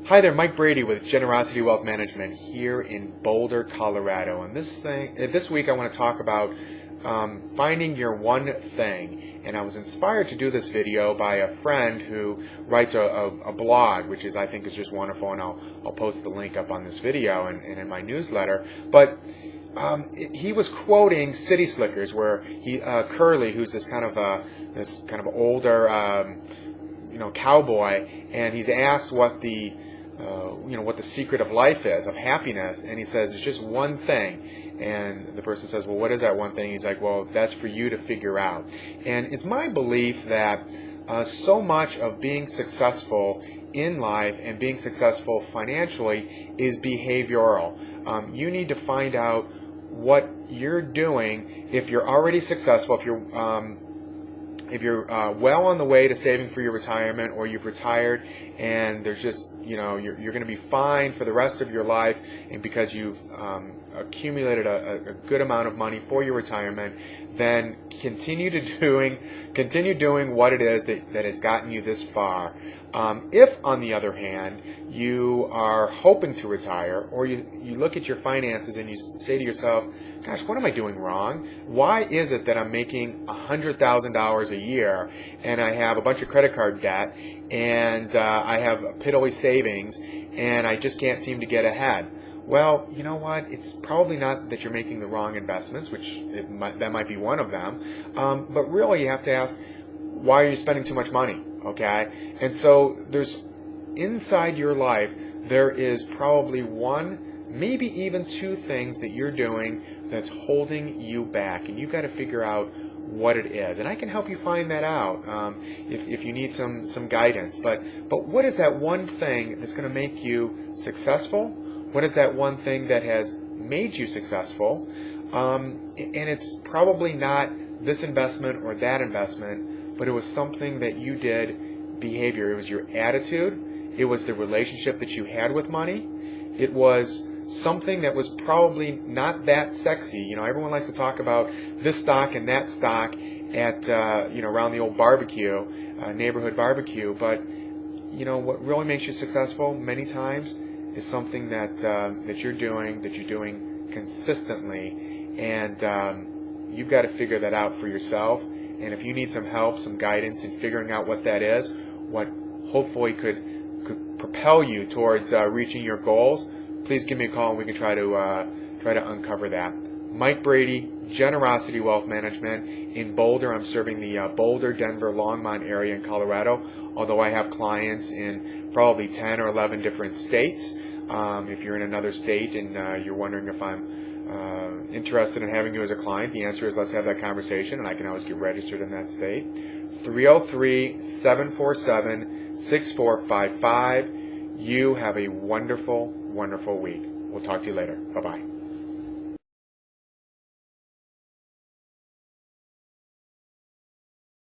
Hi there, Mike Brady with Generosity Wealth Management here in Boulder, Colorado. And this week I want to talk about finding your one thing. And I was inspired to do this video by a friend who writes a blog, which I think is just wonderful, and I'll post the link up on this video and in my newsletter. But he was quoting City Slickers, where Curley, who's this kind of older cowboy, and he's asked what the secret of life is, of happiness, and he says it's just one thing. And the person says, well, what is that one thing? He's like, well, that's for you to figure out. And it's my belief that so much of being successful in life and being successful financially is behavioral. You need to find out what you're doing. If you're already successful, if you're well on the way to saving for your retirement, or you've retired and there's just, you're going to be fine for the rest of your life, and because you've accumulated a good amount of money for your retirement, then continue doing what it is that has gotten you this far. If, on the other hand, you are hoping to retire, or you look at your finances and you say to yourself, gosh, what am I doing wrong? Why is it that I'm making $100,000 a year and I have a bunch of credit card debt and I have piddly savings and I just can't seem to get ahead? Well, you know what? It's probably not that you're making the wrong investments, which that might be one of them, but really you have to ask, why are you spending too much money? Okay? And so there's, inside your life, there is probably one, maybe even two things that you're doing that's holding you back, and you've got to figure out what it is. And I can help you find that out if you need some guidance. But what is that one thing that's going to make you successful? What is that one thing that has made you successful? And it's probably not this investment or that investment, but it was something that you did, behavior. It was your attitude. It was the relationship that you had with money. It was something that was probably not that sexy. Everyone likes to talk about this stock and that stock at around the old barbecue, neighborhood barbecue. But what really makes you successful many times is something that you're doing consistently, and you've got to figure that out for yourself. And if you need some help, some guidance in figuring out what that is, what hopefully could propel you towards reaching your goals, please give me a call and we can try to uncover that. Mike Brady, Generosity Wealth Management in Boulder. I'm serving the Boulder, Denver, Longmont area in Colorado, although I have clients in probably 10 or 11 different states. If you're in another state and you're wondering if I'm interested in having you as a client, the answer is let's have that conversation, and I can always get registered in that state. 303-747-6455. You have a wonderful, wonderful week. We'll talk to you later. Bye-bye.